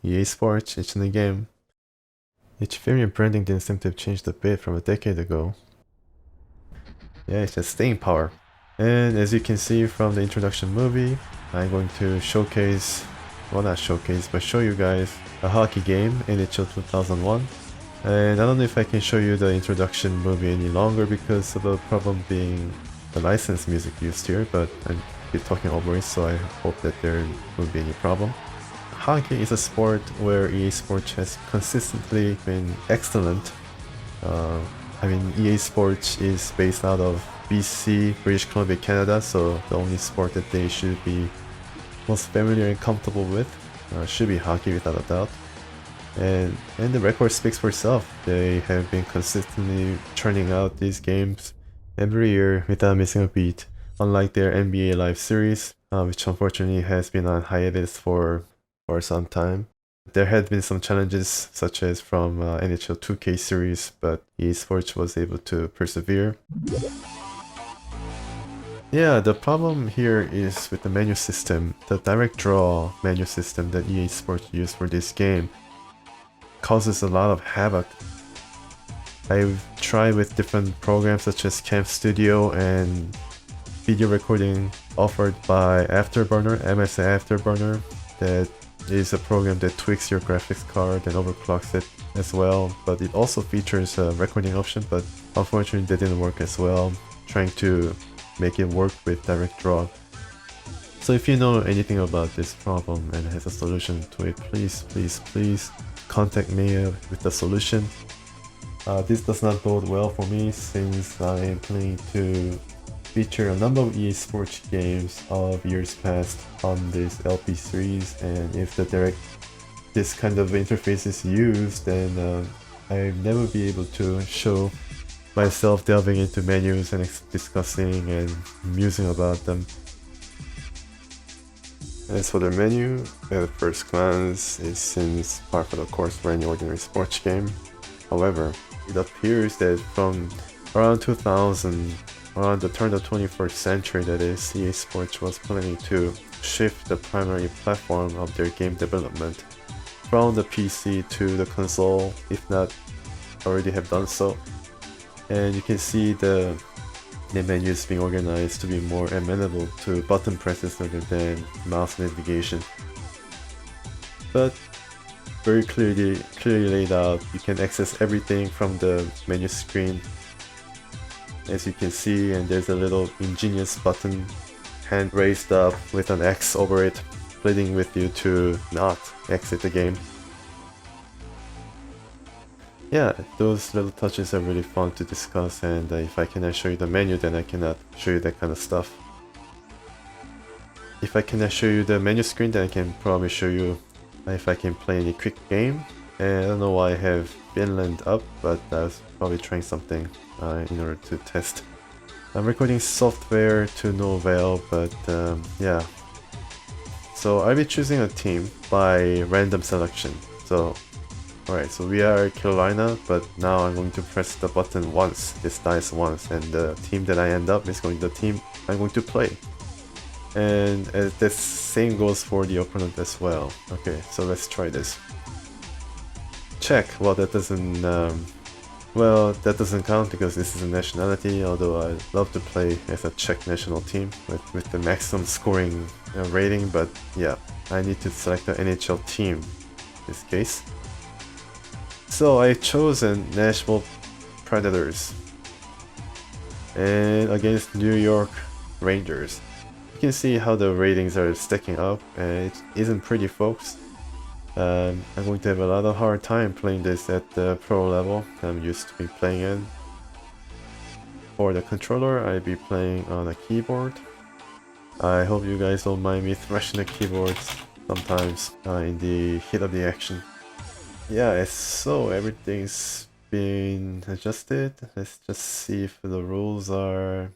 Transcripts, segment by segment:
EA Sports, it's in the game. Its variant branding didn't seem to have changed a bit from a decade ago. Yeah, it's just staying power. And as you can see from the introduction movie, I'm going to showcase, well not showcase, but show you guys a hockey game, NHL 2001. And I don't know if I can show you the introduction movie any longer because of the problem being the licensed music used here, but I'm talking over it, so I hope that there won't be any problem. Hockey is a sport where EA Sports has consistently been excellent. I mean, EA Sports is based out of BC, British Columbia, Canada, so the only sport that they should be most familiar and comfortable with should be hockey without a doubt. And the record speaks for itself. They have been consistently churning out these games every year without missing a beat, unlike their NBA Live series, which unfortunately has been on hiatus for some time. There had been some challenges such as from NHL 2K series, but EA Sports was able to persevere. Yeah, the problem here is with the menu system. The direct draw menu system that EA Sports used for this game causes a lot of havoc. I've tried with different programs such as Camp Studio and video recording offered by Afterburner, MSI Afterburner, that is a program that tweaks your graphics card and overclocks it as well, but it also features a recording option, but unfortunately that didn't work as well, trying to make it work with direct draw. So if you know anything about this problem and has a solution to it, please contact me with the solution. This does not bode well for me since I am planning to feature a number of EA Sports games of years past on this LP series, and if this kind of interface is used, then I'll never be able to show myself delving into menus and discussing and musing about them. As for the menu, at first glance, it seems par for the course for any ordinary sports game. However, it appears that from around 2000, around the turn of the 21st century, that is, EA Sports was planning to shift the primary platform of their game development from the PC to the console, if not already have done so. And you can see the menus being organized to be more amenable to button presses rather than mouse navigation. But very clearly laid out, you can access everything from the menu screen, as you can see, and there's a little ingenious button hand raised up with an X over it, pleading with you to not exit the game. Yeah, those little touches are really fun to discuss, and if I cannot show you the menu, then I cannot show you that kind of stuff. If I cannot show you the menu screen, then I can probably show you if I can play any quick game. And I don't know why I have Finland up, but I was probably trying something in order to test. I'm recording software to no avail, but yeah. So I'll be choosing a team by random selection. So, alright, so we are Carolina, but now I'm going to press the button once, this dice once, and the team that I end up is going to the team I'm going to play. And the same goes for the opponent as well. Okay, so let's try this. Czech, well that doesn't count because this is a nationality, although I love to play as a Czech national team with the maximum scoring rating, but yeah, I need to select the NHL team in this case. So I've chosen Nashville Predators and against New York Rangers. You can see how the ratings are stacking up, and it isn't pretty, folks. I'm going to have a lot of hard time playing this at the pro level I'm used to be playing in. For the controller, I'll be playing on a keyboard. I hope you guys don't mind me thrashing the keyboards sometimes in the heat of the action. Yeah, so everything's been adjusted. Let's just see if the rules are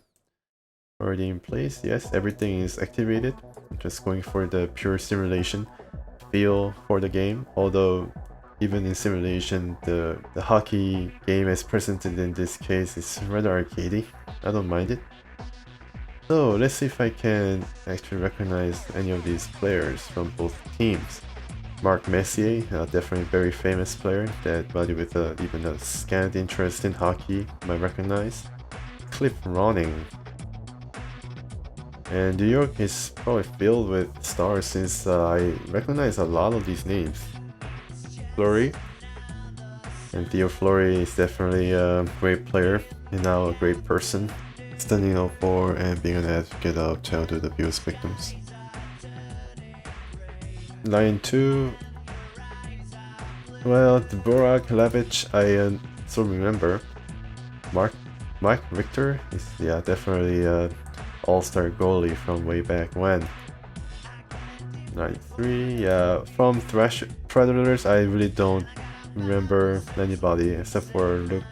already in place. Yes, everything is activated. I'm just going for the pure simulation feel for the game, although even in simulation, the hockey game as presented in this case is rather arcadey. I don't mind it. So let's see if I can actually recognize any of these players from both teams. Mark Messier, definitely a very famous player that body with even a scant interest in hockey might recognize. Cliff Ronning. And New York is probably filled with stars since I recognize a lot of these names. Fleury. And Theo Fleury is definitely a great player and now a great person, standing up for and being an advocate of childhood abuse victims. Line 2. Well, Dvorak, Levich, I still remember. Mike Richter is definitely a all-star goalie from way back when. Line 3, from Predators, I really don't remember anybody except for Luke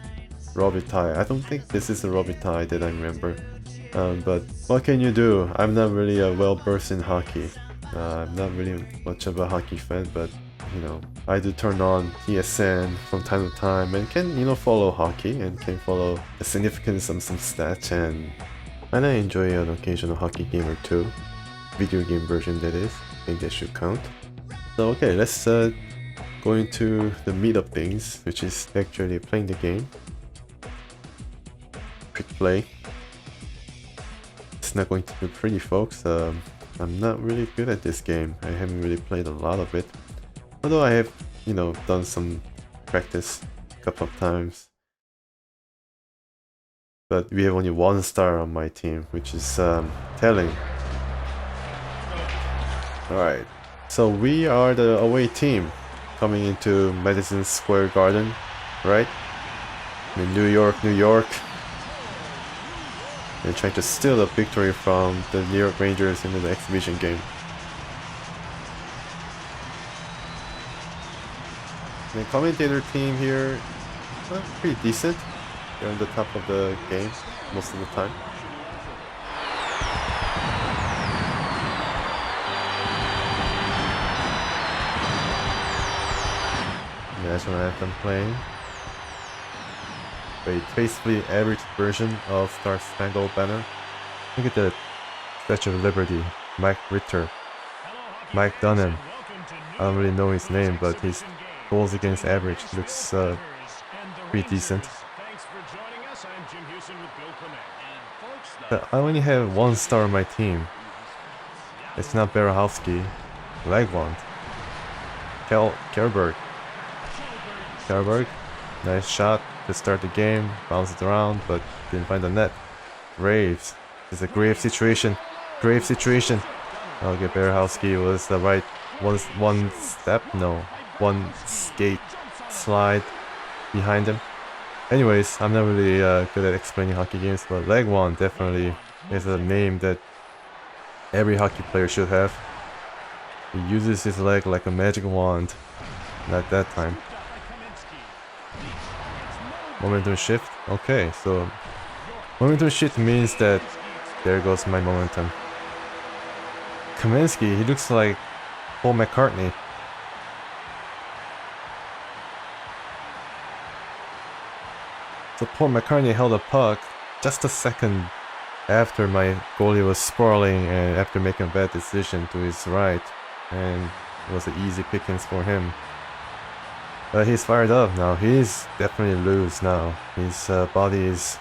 Robitaille. I don't think this is a Robitaille that I remember. But what can you do? I'm not really well-versed in hockey. I'm not really much of a hockey fan, but you know, I do turn on TSN from time to time and can, you know, follow hockey and can follow the significance of some stats, and I enjoy an occasional hockey game or two. Video game version, that is. I think that should count. So okay, let's go into the meat of things, which is actually playing the game. Quick play. It's not going to be pretty, folks. I'm not really good at this game. I haven't really played a lot of it. Although I have, you know, done some practice a couple of times. But we have only 1 star on my team, which is telling. Alright, so we are the away team coming into Madison Square Garden, right? In New York. And trying to steal a victory from the New York Rangers in the exhibition game. The commentator team here, pretty decent. They're on the top of the game most of the time. National anthem playing. A tastefully average version of Star Spangled Banner. Look at the Statue of Liberty. Mike Richter. Mike Dunham. I don't really know his name, but his goals against average looks pretty decent. But I only have 1 star on my team. It's not Berahowski. Legwand. Kerberg. Nice shot to start the game. Bounced it around, but didn't find the net. Graves. It's a grave situation. Okay, Berahowski was the right one skate slide behind him. Anyways, I'm not really good at explaining hockey games, but Legwand definitely is a name that every hockey player should have. He uses his leg like a magic wand. Not that time. Momentum shift. Okay, so momentum shift means that there goes my momentum. Kaminsky, he looks like Paul McCartney. So Paul McCartney held a puck just a second after my goalie was sprawling and after making a bad decision to his right, and it was an easy pickings for him. But he's fired up now. He's definitely loose now. His body is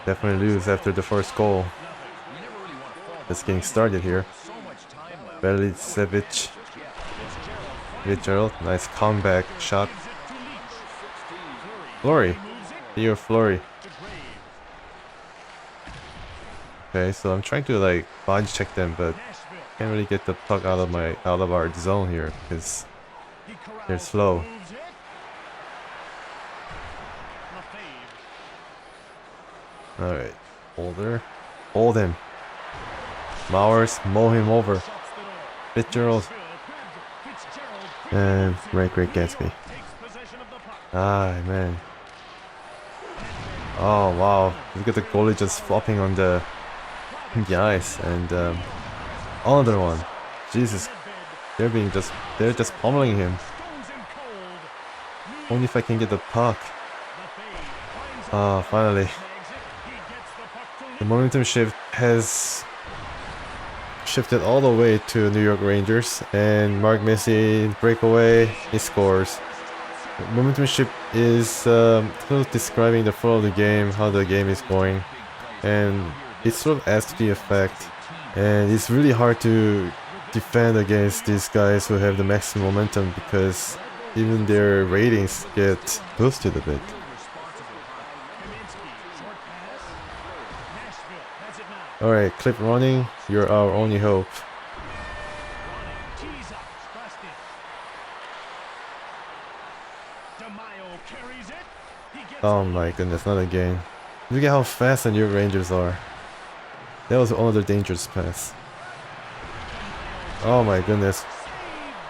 definitely loose after the first goal. Just getting started here. Belicevic. Fitzgerald, nice comeback shot. Fleury. Theo Fleury. Okay, so I'm trying to like body check them, but can't really get the puck out of our zone here because they're slow. Alright, hold him. Mowers, mow him over. Fitzgerald. And Great Gatsby. Ah, man. Oh, wow. Look at the goalie just flopping on the ice. And another one. Jesus. They're just pummeling him. Only if I can get the puck. Ah, finally. The momentum shift has shifted all the way to New York Rangers, and Mark Messier breakaway, he scores. The momentum shift is sort of describing the flow of the game, how the game is going, and it sort of adds to the effect. And it's really hard to defend against these guys who have the maximum momentum because even their ratings get boosted a bit. Alright, clip running, you're our only hope. Oh my goodness, not again. Look at how fast the New York Rangers are. That was another dangerous pass. Oh my goodness.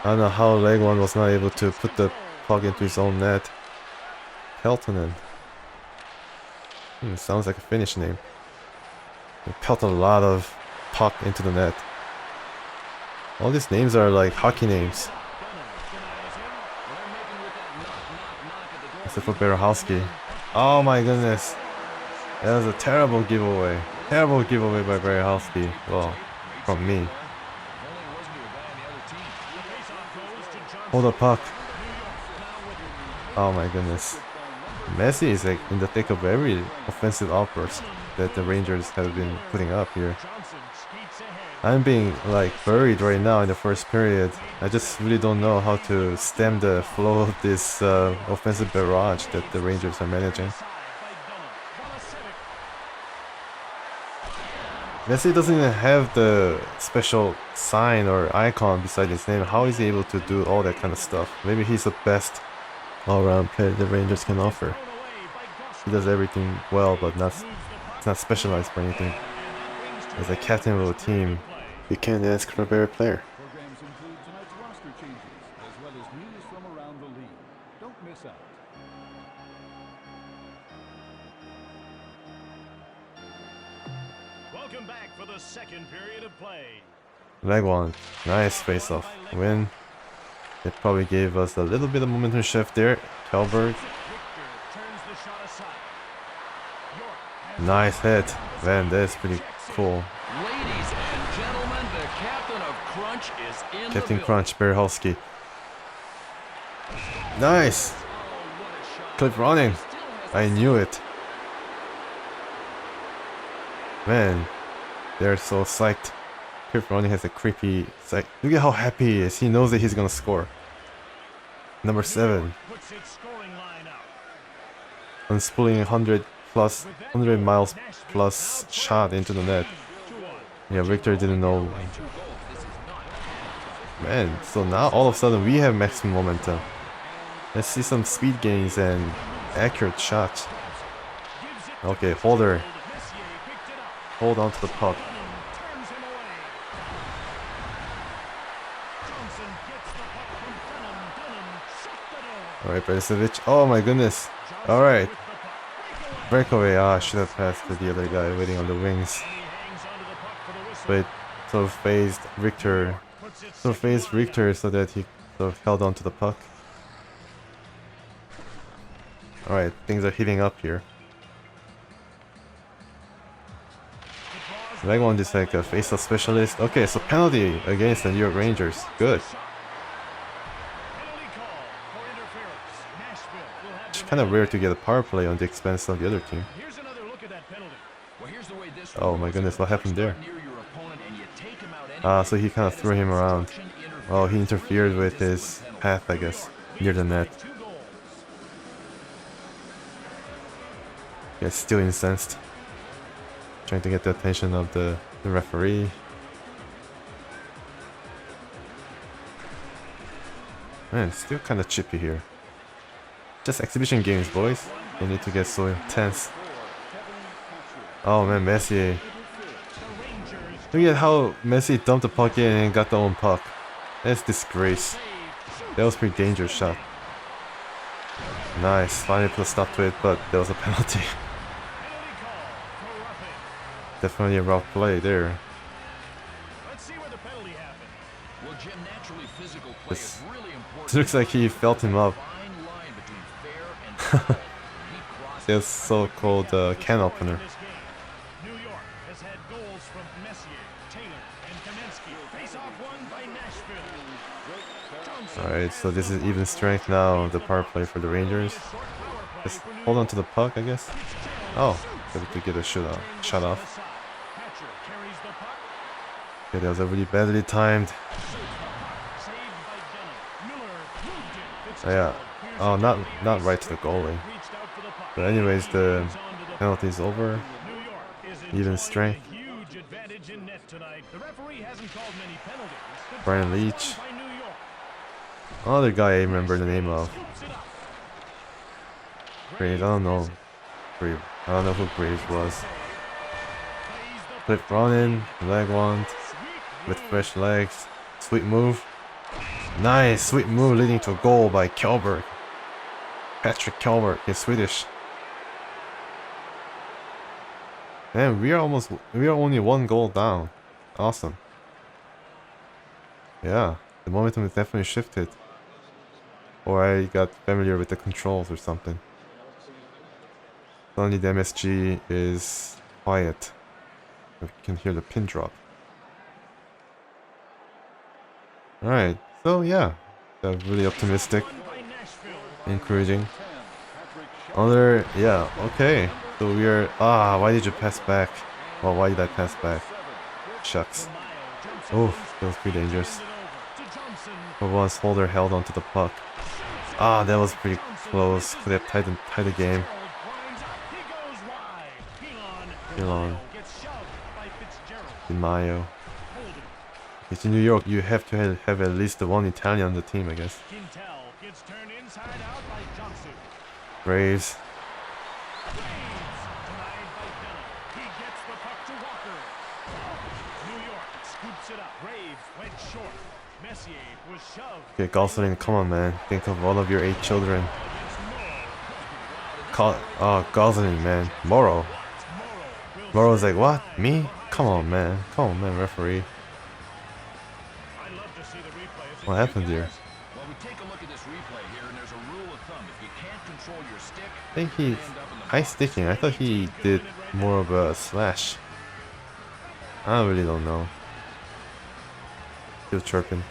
I don't know how leg one was not able to put the puck into his own net. Peltonen. Sounds like a Finnish name. He pelted a lot of puck into the net. All these names are like hockey names. Except for Berehowski. Oh my goodness. That was a terrible giveaway. Terrible giveaway by Berehowski. Well, from me. Hold the puck. Oh my goodness. Messi is like in the thick of every offensive outburst that the Rangers have been putting up here. I'm being like buried right now in the first period. I just really don't know how to stem the flow of this offensive barrage that the Rangers are managing. Messi doesn't even have the special sign or icon beside his name. How is he able to do all that kind of stuff? Maybe he's the best all-around player the Rangers can offer. He does everything well, but it's not specialized for anything. As a captain of a team, you can't ask for a better player. Programs include tonight's roster changes, as well as news from around the league. Don't miss out. Welcome back for the second period of play. Leg one, nice face-off win. It probably gave us a little bit of momentum shift there. Talberg. Nice hit. Man, that's pretty cool. Ladies and gentlemen, the captain of Crunch is in Captain the Crunch, Berehowski. Nice! Clip running. I knew it. Man, they're so psyched. Clip running has a creepy psych. Look at how happy he is. He knows that he's gonna score. Number 7. Unspooling 100 miles plus shot into the net. Yeah, Victor didn't know. Man, so now all of a sudden we have maximum momentum. Let's see some speed gains and accurate shots. Okay, Holder. Hold on to the puck. Alright, Berisevic. Oh my goodness. Alright. Breakaway. Ah, I should have passed to the other guy waiting on the wings. But sort of phased Richter. So that he sort of held on to the puck. Alright, things are heating up here. Leg one is like a face-off specialist. Okay, so penalty against the New York Rangers. Good. It's kind of rare to get a power play on the expense of the other team. Oh my goodness, what happened there? Ah, so he kind of threw him around. Oh, he interfered with his path, I guess, near the net. Yeah, still incensed. Trying to get the attention of the referee. Man, still kind of chippy here. Just exhibition games, boys. Don't need to get so intense. Oh man, Messier. Look at how Messi dumped the puck in and got the own puck. That's disgrace. That was a pretty dangerous shot. Nice, finally put a stop to it, but there was a penalty. Definitely a rough play there. This looks like he felt him up. This so-called can opener. New York has had goals from Messier, Taylor, and Kamensky. Face-off won by Nashville. Alright, so this is even strength now, the power play for the Rangers. Just hold on to the puck, I guess. Oh, able to get a shot off. Okay, that was a really badly timed. Oh, yeah. Oh, not right to the goalie. But anyways, the penalty is over. Even strength. Brian Leach. Another guy I remember the name of. Graves, I don't know. I don't know who Graves was. Cliff Ronin, leg one, with fresh legs. Sweet move. Nice, sweet move leading to a goal by Kjellberg. Patrick Kjellberg, he's Swedish. Man, we are only one goal down. Awesome. Yeah, the momentum is definitely shifted. Or I got familiar with the controls or something. Suddenly the MSG is quiet. You can hear the pin drop. Alright, so yeah. That's really optimistic. Encouraging. Yeah, okay. So we are... why did you pass back? Well, why did I pass back? Shucks. Oh, that was pretty dangerous. For once, Holder held onto the puck. That was pretty close. Could have tied the game. Elon. Mayo. It's in New York, you have to have at least one Italian on the team, I guess. Braves. Okay, Gosling, come on, man. Think of all of your 8 children. Gosling, man. Morrow. Morrow's like, what? Me? Come on, man. Come on, man, referee. What happened here? I think he's high sticking. I thought he did more of a slash. I really don't know. Still chirping.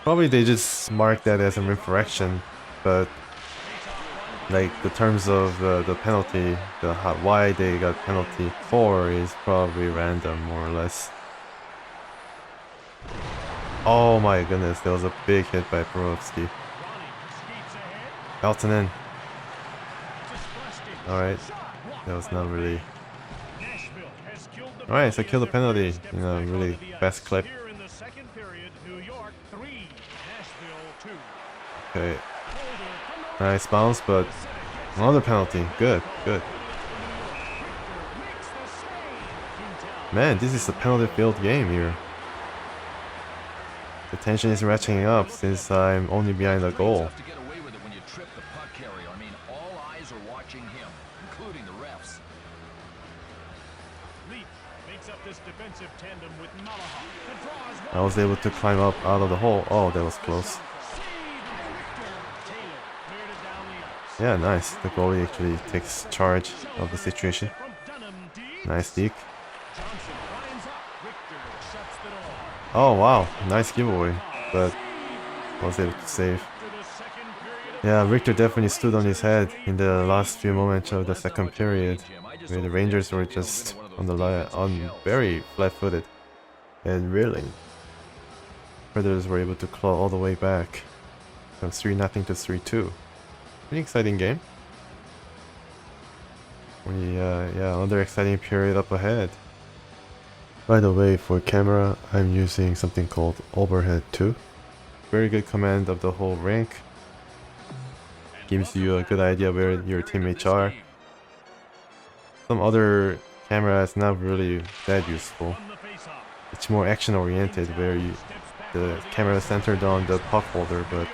Probably they just marked that as an infraction, but like the terms of the penalty, why they got penalty for is probably random, more or less. Oh my goodness, that was a big hit by Borowski. Altonen. Alright, that was not really... Alright, so kill the penalty in a really fast clip. Okay. Nice bounce, but another penalty. Good, good. Man, this is a penalty-filled game here. The tension is ratcheting up since I'm only behind the goal. I was able to climb up out of the hole. Oh, that was close. Yeah, nice. The goalie actually takes charge of the situation. Nice deke. Oh wow, nice giveaway, but I was able to save. Yeah, Richter definitely stood on his head in the last few moments of the second period, where the Rangers were just on very flat-footed, and really, Predators were able to claw all the way back from 3-0 to 3-2. Pretty exciting game. Another exciting period up ahead. By the way, for camera, I'm using something called Overhead 2. Very good command of the whole rink. Gives you a good idea where your teammates are. Some other camera is not really that useful. It's more action oriented, where the camera is centered on the puck holder, but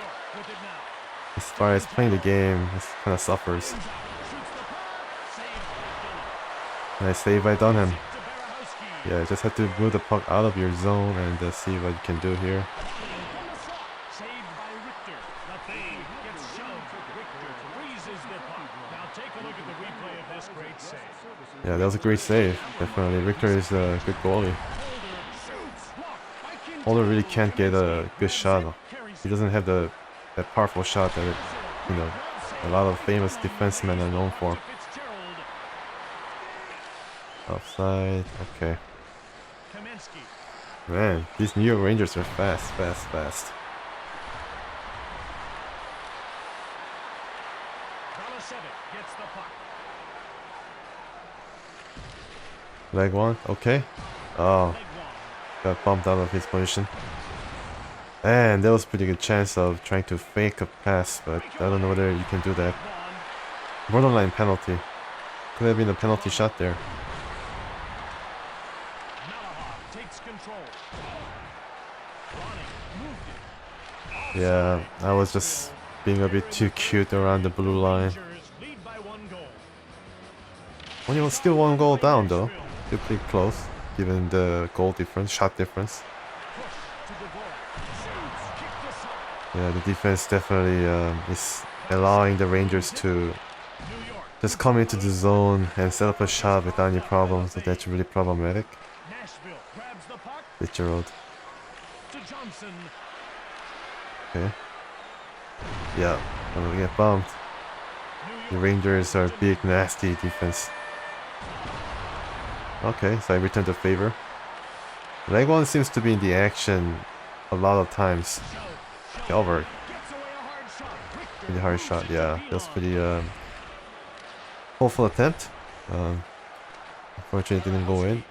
as far as playing the game, it kind of suffers. Nice save by Dunham. Yeah, just have to move the puck out of your zone and see what you can do here. Take a look at the replay of this great save. Yeah, that was a great save. Definitely. Victor is a good goalie. Holder really can't get a good shot. He doesn't have that powerful shot that a lot of famous defensemen are known for. Offside. Okay. Man, these New York Rangers are fast. Leg one. Okay. Oh, got bumped out of his position. And there was a pretty good chance of trying to fake a pass, but I don't know whether you can do that. Borderline penalty. Could have been a penalty shot there. Yeah, I was just being a bit too cute around the blue line. Only was still one goal down though. Still pretty close, given the goal difference, shot difference. Yeah, the defense definitely is allowing the Rangers to just come into the zone and set up a shot without any problems, so that's really problematic. Fitzgerald. Okay. Yeah, I'm gonna get bumped. The Rangers are big, nasty defense. Okay, so I returned the favor. Leg one seems to be in the action a lot of times. Over. Pretty hard shot, yeah. That was pretty hopeful attempt. Unfortunately, it didn't go in.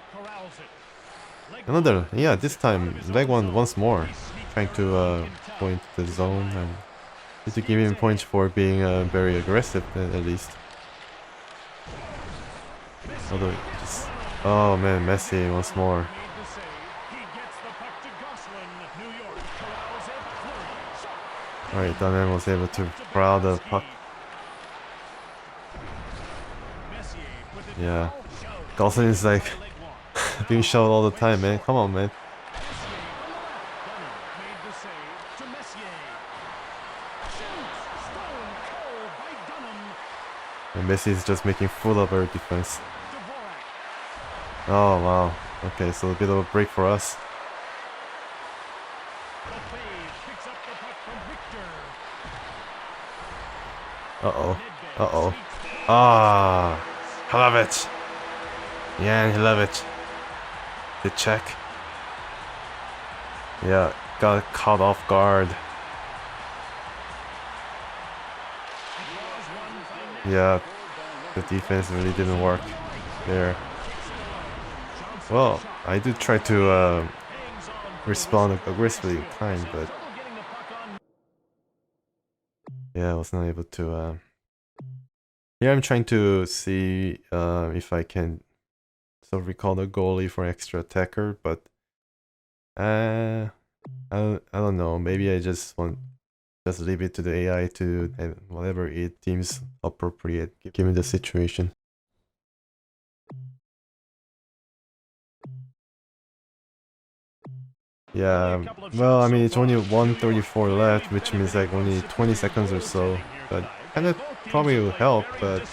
Another, yeah, this time leg one once more, trying to go into the zone and need to give him points for being very aggressive at least. Although, just oh man, Messi once more. Alright, Dunham was able to corral the puck. Yeah, Gosselin is like being shoved all the time, man. Come on, man. And Messi is just making full of our defense. Oh wow. Okay, so a bit of a break for us. Uh-oh. Ah, I love it. Yeah, I love it. The check. Yeah, got caught off guard. Yeah, the defense really didn't work there. Well, I did try to respond aggressively in time, but yeah, I was not able to. Here I'm trying to see if I can sort of recall the goalie for extra attacker, but I don't know. Maybe I just leave it to the AI to whatever it deems appropriate given the situation. Yeah, well, I mean, it's only 1:34 left, which means like only 20 seconds or so, but kind of probably will help, but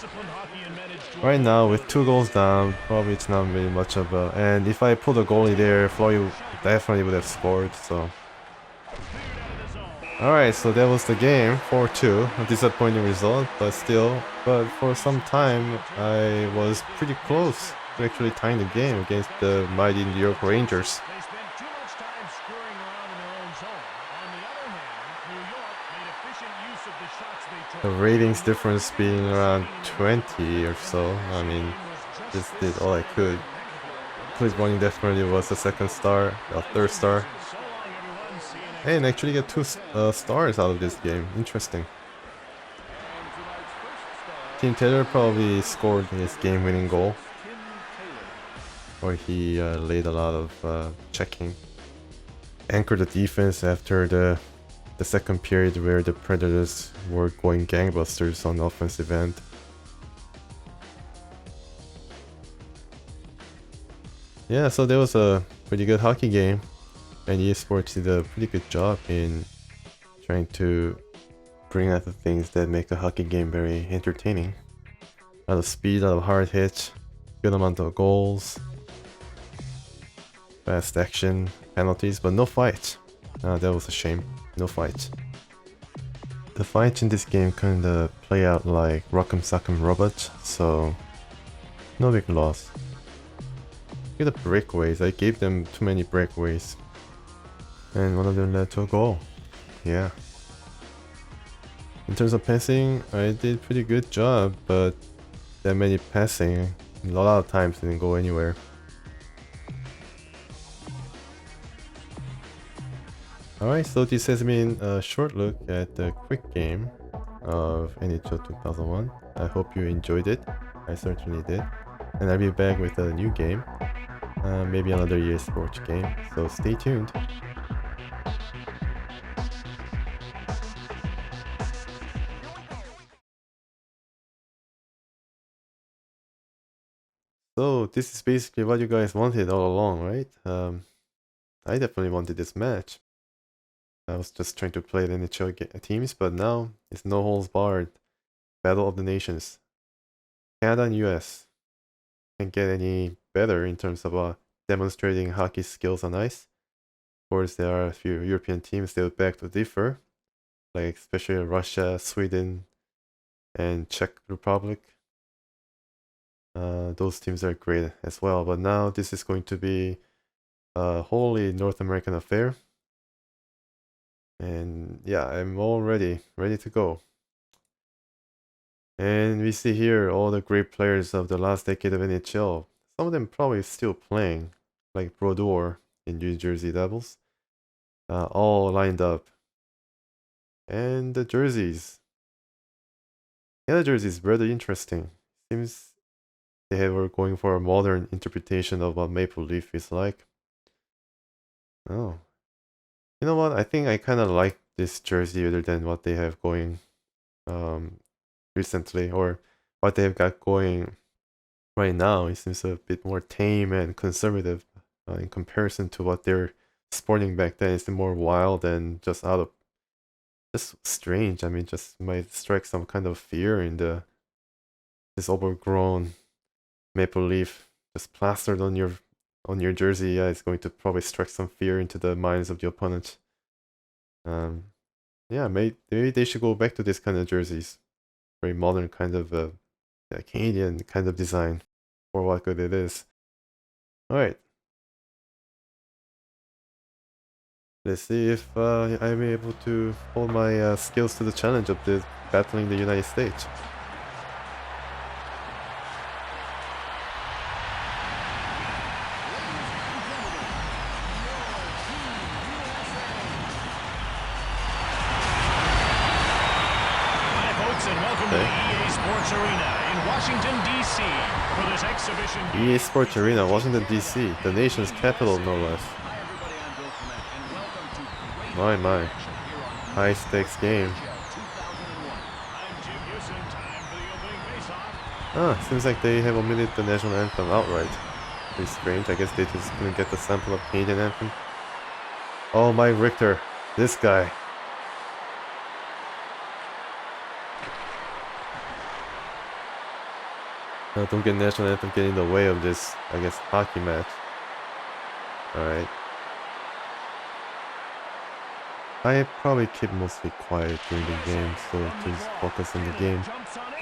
right now with 2 goals down, probably it's not really much of a... And if I put a goalie there, Fleury definitely would have scored, so... Alright, so that was the game, 4-2, a disappointing result, but still, but for some time I was pretty close to actually tying the game against the mighty New York Rangers. The ratings difference being around 20 or so. I mean, just did all I could. Please Morning definitely was the second star, the third star. And actually get 2 stars out of this game. Interesting. Tim Taylor probably scored his game-winning goal. Or he laid a lot of checking. Anchored the defense after the second period where the Predators were going gangbusters on the offensive end. Yeah, so that was a pretty good hockey game, and EA Sports did a pretty good job in trying to bring out the things that make a hockey game very entertaining. A lot of speed, a lot of hard hit, good amount of goals, fast action, penalties, but no fight. That was a shame. No fight. The fights in this game kinda play out like Rock'em Sock'em Robot, so no big loss. Look at the breakaways. I gave them too many breakaways. And one of them led to a goal. Yeah. In terms of passing, I did pretty good job, but that many passing, a lot of times didn't go anywhere. Alright, so this has been a short look at the quick game of NHL 2001. I hope you enjoyed it. I certainly did. And I'll be back with a new game. Maybe another EA Sports game, so stay tuned. So this is basically what you guys wanted all along, right? I definitely wanted this match. I was just trying to play the NHL teams, but now it's no holds barred. Battle of the Nations. Canada and US. Can't get any better in terms of demonstrating hockey skills on ice. Of course, there are a few European teams that would beg to differ, like especially Russia, Sweden, and Czech Republic. Those teams are great as well, but now this is going to be a wholly North American affair. And yeah, I'm all ready to go. And we see here all the great players of the last decade of NHL. Some of them probably still playing, like Brodeur in New Jersey Devils. All lined up. And the jerseys. Yeah, the jerseys rather interesting. Seems they were going for a modern interpretation of what Maple Leaf is like. Oh. You know what? I think I kind of like this jersey other than what they have going recently, or what they've got going right now. It seems a bit more tame and conservative in comparison to what they're sporting back then. It's more wild and just strange. I mean, just might strike some kind of fear in this overgrown maple leaf just plastered on your jersey. Yeah, it's going to probably strike some fear into the minds of the opponent. Yeah, maybe they should go back to this kind of jerseys. Very modern kind of Canadian kind of design for what good it is. Alright. Let's see if I'm able to hold my skills to the challenge of battling the United States. EA Sports Arena, Washington, D.C., the nation's capital, no less. My. High stakes game. Seems like they have omitted the national anthem outright. Pretty strange, I guess they just couldn't get the sample of Canadian anthem. Oh, Mike Richter, this guy. Don't get national anthem get in the way of this, I guess, hockey match. Alright. I probably keep mostly quiet during the game, so just focus on the game.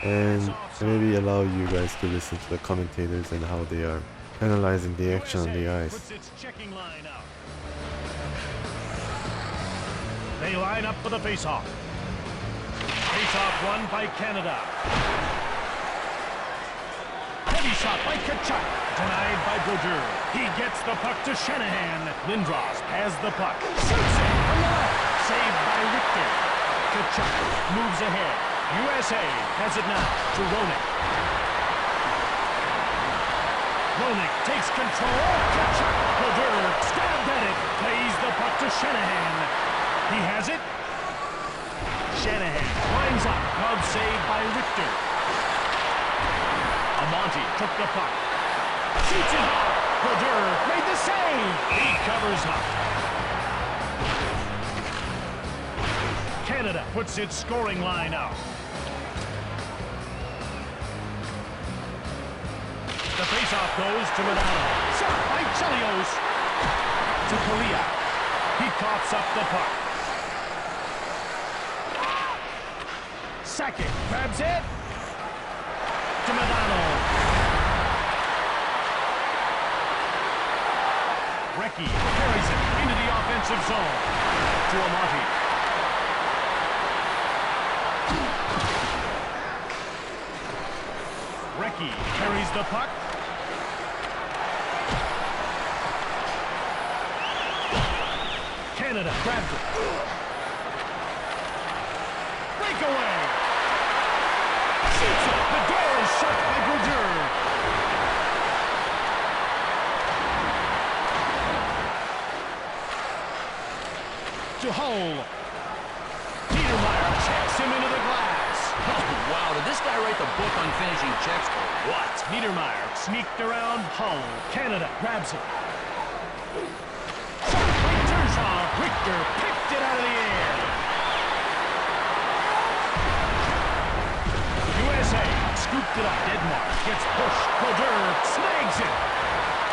And maybe allow you guys to listen to the commentators and how they are analyzing the action on the ice. They line up for the face-off. Face-off won by Canada. Heavy shot by Kachuk, denied by Brodeur. He gets the puck to Shanahan. Lindros has the puck. Shoots it from the left. Saved by Richter. Kachuk moves ahead. USA has it now to Roenick. Roenick takes control. Kachuk. Brodeur stabbed at it. Plays the puck to Shanahan. He has it. Shanahan winds up. Glove saved by Richter. Amonte took the puck. Shoots it. Brodeur made the save. He covers up. Canada puts its scoring line out. The faceoff goes to Madonna. Shot by Chelios. To Korea. He coughs up the puck. Sakic grabs it. To Madonna. Recchi carries it into the offensive zone. To Amati. Recchi carries the puck. Canada grabs it. Breakaway. Shoots it. The door is shut by Brodeur. To Hull. Niedermeyer checks him into the glass. Oh, wow. Did this guy write the book on finishing checks or what? Niedermeyer sneaked around Hull. Canada grabs it. Shot by Turgeon. Richter picked it out of the air. USA scooped it up. Denmark gets pushed. Brodeur snags it.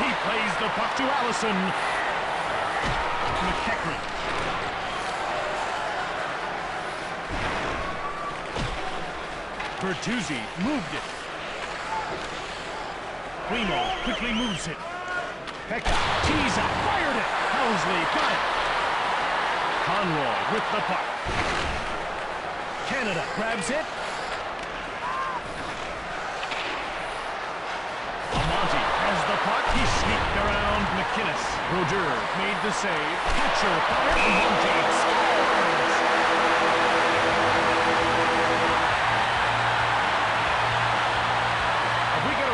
He plays the puck to Allison. McEachran. Bertuzzi moved it. Primo quickly moves it. Pekka tees up, fired it. Housley got it. Conroy with the puck. Canada grabs it. Amati has the puck. He sneaked around McInnes. Brodeur made the save. Hatcher fired. Amati scores.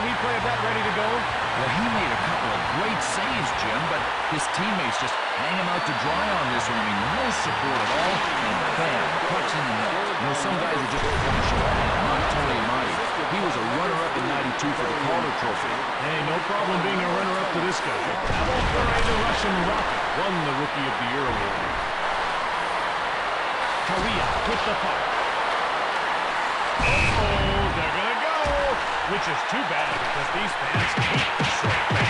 Replay of that ready to go? Well, he made a couple of great saves, Jim, but his teammates just hang him out to dry on this one. I mean, no support at all, and bam, pucks in the net. You know, some guys are just a flash in the hand, not Tony Amati. He was a runner-up in 92 for the Calder Trophy. Hey, no problem being a runner-up to this guy. Pavel Bure, the Russian Rocket, won the Rookie of the Year award. Korea with the puck. Oh, they're gonna go! Which is too bad because these fans hate the short man.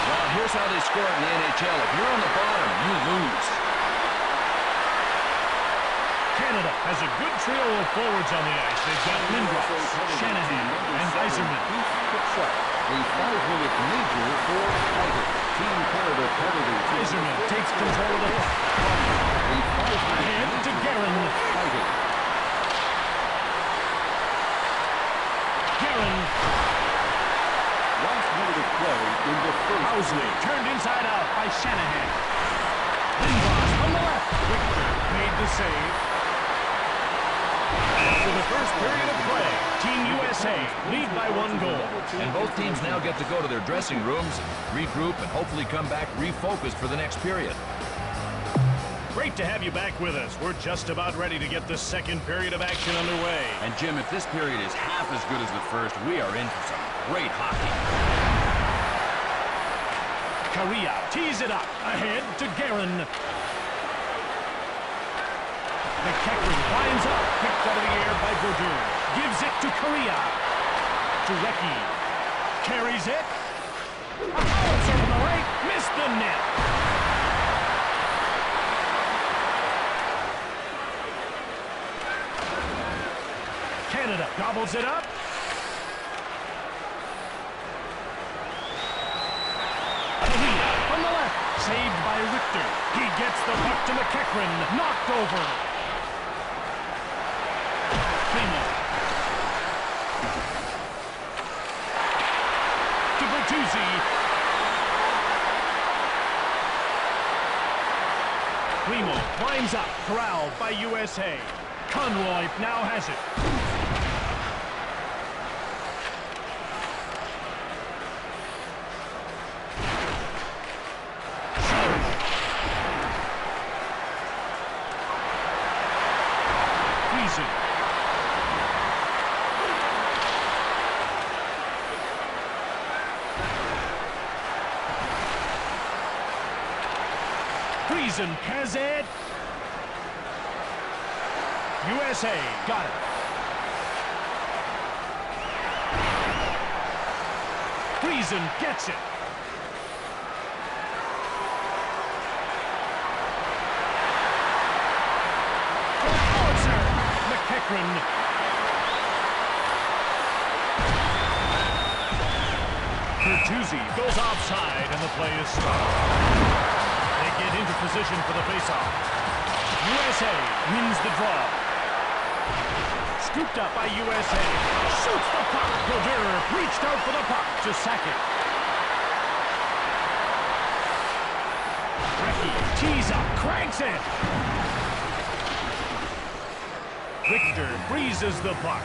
Well, here's how they score in the NHL. If you're on the bottom, you lose. Canada has a good trio of forwards on the ice. They've got Lindros, Shanahan, and Yzerman. A 5-minute major for Tiger. Team Canada penalty. Yzerman takes control of the puck. Ahead to Guerin. Guerin. Last minute of play in the first. Housley turned inside out by Shanahan. Lindros from the left. Richter made the save. After the first period of play, Team USA lead by 1 goal. And both teams now get to go to their dressing rooms, regroup, and hopefully come back refocused for the next period. Great to have you back with us. We're just about ready to get the second period of action underway. And Jim, if this period is half as good as the first, we are in for some great hockey. Korea tees it up. Ahead to Guerin. McEachran winds up. Picked out of the air by Brodeur. Gives it to Korea. To Recchi. Carries it. A howitzer from the right. Missed the net. Canada gobbles it up. Korea from the left. Saved by Richter. He gets the puck to McEachran. Knocked over. Primo. To Bertuzzi. Primo winds up. Corralled by USA. Conroy now has it. Friesen has it. USA got it. Friesen gets it. McEachran. Bertuzzi goes offside and the play is stopped. They get into position for the faceoff. USA wins the draw. Scooped up by USA. Shoots the puck. Brodeur reached out for the puck to sack it. Recchi tees up, cranks it. Richter freezes the puck.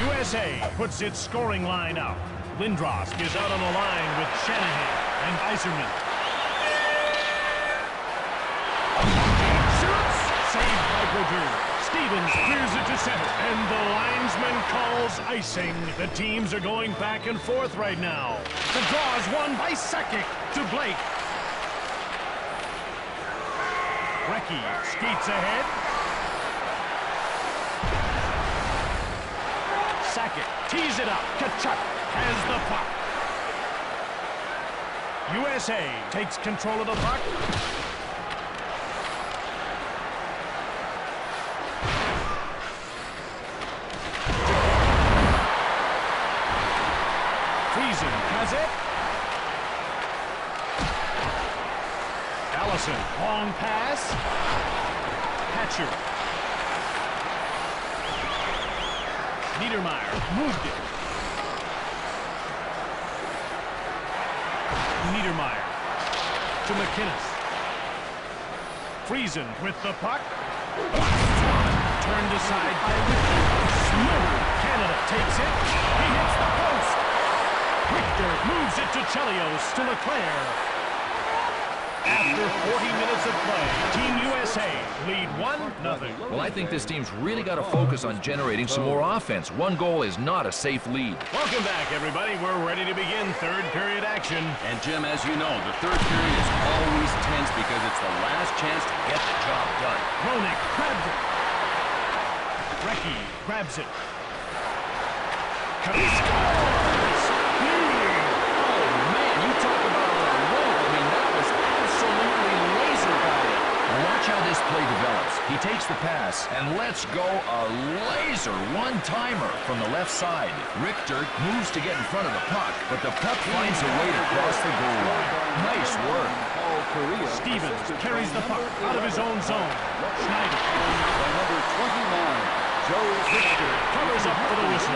USA puts its scoring line out. Lindros is out on the line with Shanahan and Yzerman. Shoots! Saved by Brodeur. Stevens clears it to center, and the linesman calls icing. The teams are going back and forth right now. The draw is won by Sakic to Blake. Recchi skates ahead. Sakic tees it up. Tkachuk has the puck. USA takes control of the puck. Friesen has it. Allison, long pass. Hatcher. Niedermeyer moved it. Niedermeyer to McInnes. Friesen with the puck. Turned aside by Richter. Smooth. Canada takes it. He hits the post. Richter moves it to Chelios to Leclerc. After 40 minutes of play, Team USA lead 1-0. Well, I think this team's really got to focus on generating some more offense. One goal is not a safe lead. Welcome back, everybody. We're ready to begin third period action. And Jim, as you know, the third period is always tense because it's the last chance to get the job done. Roenick grabs it. Recchi grabs it. He scores! Oh, man, you talk about on a roll. I mean, that was absolutely laser-guided. Watch how this play develops. He takes the pass and lets go a laser one-timer from the left side. Richter moves to get in front of the puck, but the puck finds a way to cross the goal line. Nice work. Stevens carries the puck out of his own zone. Schneider. Number 29. Richter covers up for the whistle.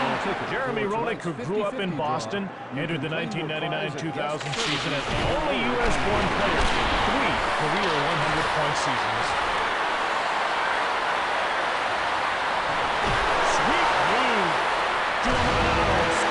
Jeremy Roenick, who grew up in Boston, entered the 1999-2000 season as the only U.S.-born player with 3 career 100-point seasons. Sweet move. Scores.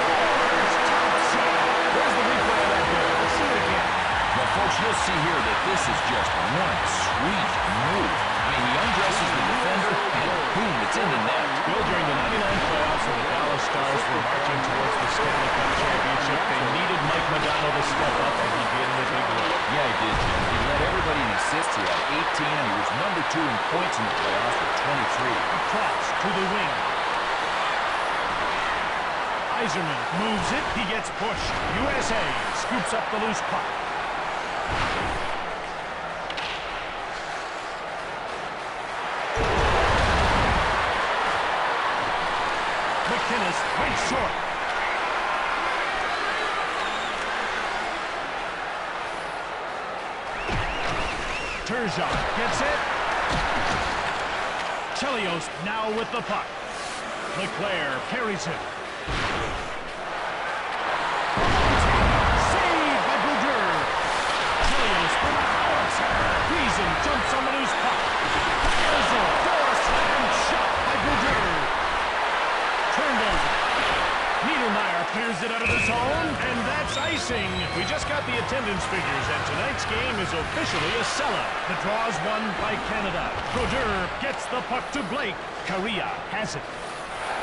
Top side. Where's the replay of that goal? Let's see it again. Well, folks, you'll see here that this is just one sweet move. I mean, he undresses the defender, and boom, it's in the net. Bill, during the 99 playoffs when the Dallas Stars were marching towards the Stanley Cup championship, they needed Mike Modano to step up, and he did in a big way. Yeah, he did, Jim. He led everybody in assists. He had 18, and he was number 2 in points in the playoffs with 23. Across to the wing. Yzerman moves it. He gets pushed. USA scoops up the loose puck. McInnes went short. Turgeon gets it. Chelios now with the puck. Leclerc carries it. Saved by Brodeur. Chelios with a power. Friesen jumps on the loose puck. There's a door-slam shot by Brodeur. Turned over. Niedermeyer clears it out of the zone, and that's icing. We just got the attendance figures, and tonight's game is officially a sellout. The draw's won by Canada. Brodeur gets the puck to Blake. Kariya has it.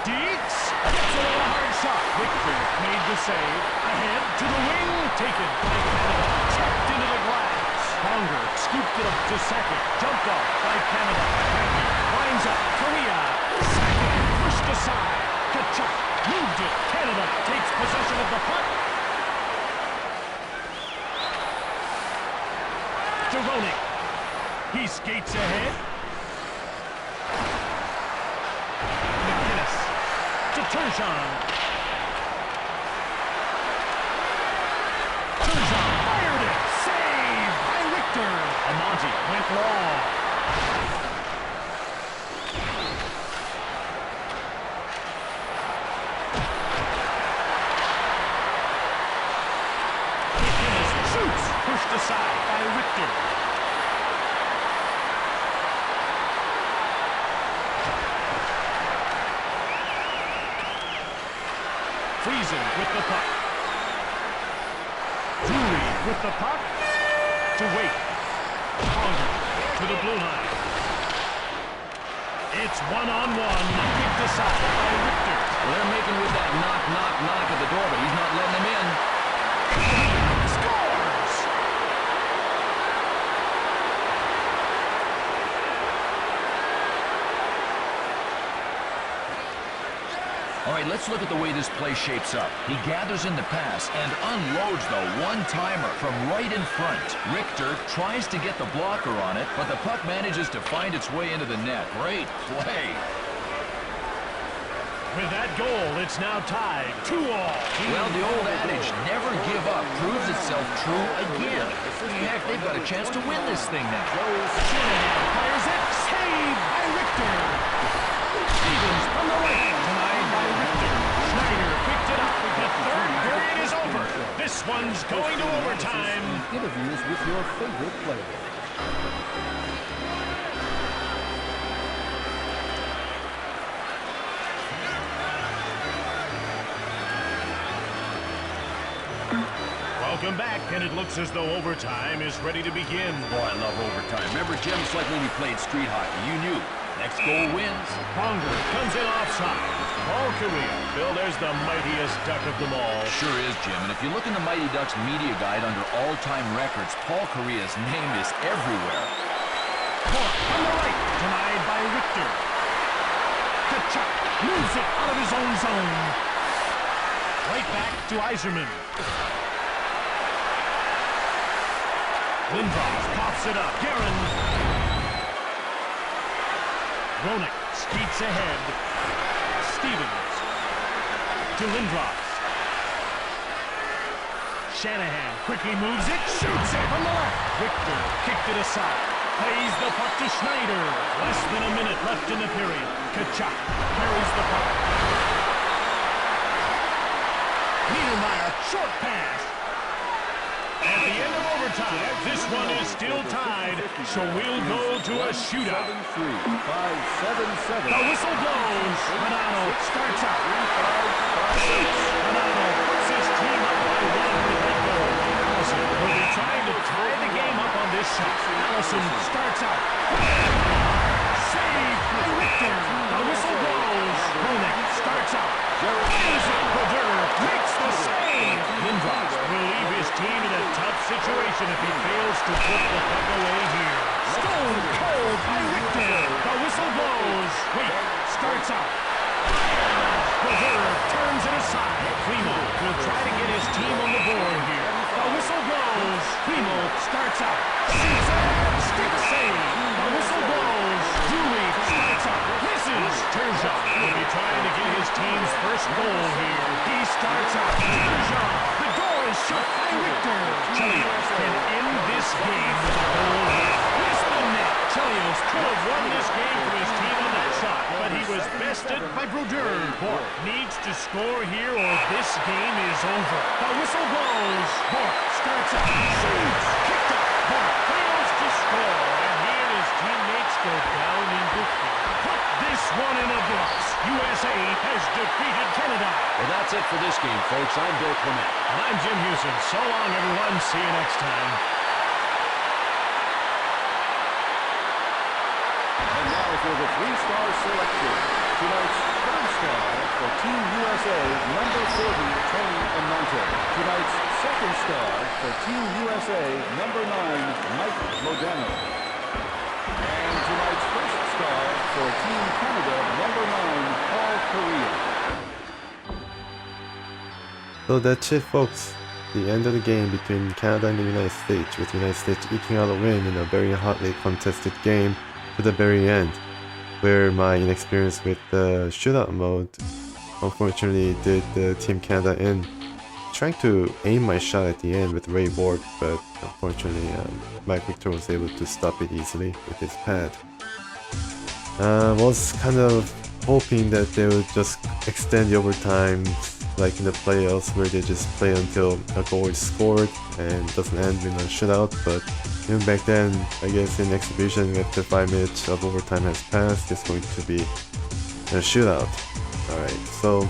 Deeks gets a little hard shot. Richter made the save. Ahead to the wing. Taken by Canada. Checked into the glass. Longer scooped it up to second. Jumped off by Canada. Winds up. Kariya. Second. Pushed aside. Tkachuk moved it. Canada takes possession of the puck. Skates ahead. McGinnis to Turgeon. Turgeon fired it. Save by Richter. Amonte went long. McGinnis shoots. Pushed aside by Richter. Friesen with the puck. Drury with the puck. To Wake. Conger to the blue line. It's one-on-one. Kicked aside by Richter. Well, they're making with that knock, knock, knock at the door, but he's not letting them in. Scores! All right, let's look at the way this play shapes up. He gathers in the pass and unloads the one-timer from right in front. Richter tries to get the blocker on it, but the puck manages to find its way into the net. Great play. With that goal, it's now tied 2-2. Well, the old adage, never give up, proves itself true again. Heck, they've got a chance to win this thing now. Shanahan fires it. Saved by Richter. Stevens from the right. Denied by Richter. Schneider picked it up. The third period is over. This one's going to overtime. Interviews with your favorite player. Welcome back, and it looks as though overtime is ready to begin. Boy, I love overtime. Remember, Jim, it's like when we played street hockey. You knew. Next goal wins. Conger comes in offside. Paul Kariya. Bill, there's the mightiest duck of them all. Sure is, Jim. And if you look in the Mighty Ducks media guide under all-time records, Paul Kariya's name is everywhere. Cork on the right. Denied by Richter. Kachuk moves it out of his own zone. Right back to Yzerman. Lindros pops it up. Guerin. Roenick skates ahead. Stevens to Lindros. Shanahan quickly moves it. Shoots it from the left. Richter kicked it aside. Plays the puck to Schneider. Less than a minute left in the period. Kachuk carries the puck. Niedermeyer, short pass. At the end of overtime, this one is still tied, so we'll go to a shootout. 7-3, 5-7-7. The whistle blows. Manano starts out. Manano puts his team up by one with the goal. Allison will be trying to tie the game up on this shot. Allison starts out. Save by Richter. The whistle blows. Roenick starts out. Brodeur makes the save. Lindros will leave his team in a tough situation if he fails to put the puck away here. Stone cold by Richter. The whistle blows. Wait, starts out. Brodeur turns it aside. Primo will try to get his team on the board here. The whistle blows. Primo starts out. Shoots it. Stick save. The whistle blows. Julie starts out. Misses. Turgeon will be trying to get his team's first goal here. He starts out. Turgeon. The door is shut by Richter. Chelios can end this game with a goal here. Missed the net. Chelios could have won this game for his team on that shot, but he was bested by Brodeur. Bork needs to score here or this game is over. The whistle blows. Bork starts out. Shoots. Kicked up. Bork fails to score, and he and his teammates go down in defeat. Put this one in the books. USA has defeated Canada. Well, that's it for this game, folks. I'm Bill Clement. And I'm Jim Houston. So long, everyone. See you next time. And now for the three-star selection. Tonight's first star for Team USA, number 40, Tony Amonte. Tonight's second star for Team USA, number 9, Mike Modano. And tonight's first star for Team Canada, number 9, Paul Kariya. So that's it, folks. the end of the game between Canada and the United States, with the United States eking out a win in a very hotly contested game to the very end, where my inexperience with the shootout mode unfortunately did the Team Canada in. Trying to aim my shot at the end with Ray Borg, but unfortunately Mike Victor was able to stop it easily with his pad. Was kind of hoping that they would just extend the overtime like in the playoffs, where they just play until a goal is scored and doesn't end in a shootout, but even back then, I guess in exhibition, after 5 minutes of overtime has passed, it's going to be a shootout. Alright, so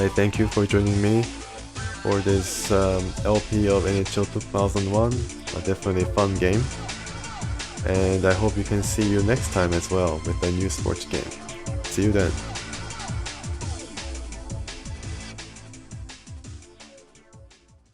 I thank you for joining me for this LP of NHL 2001, definitely a fun game, and I hope you can see you next time as well with a new sports game. See you then.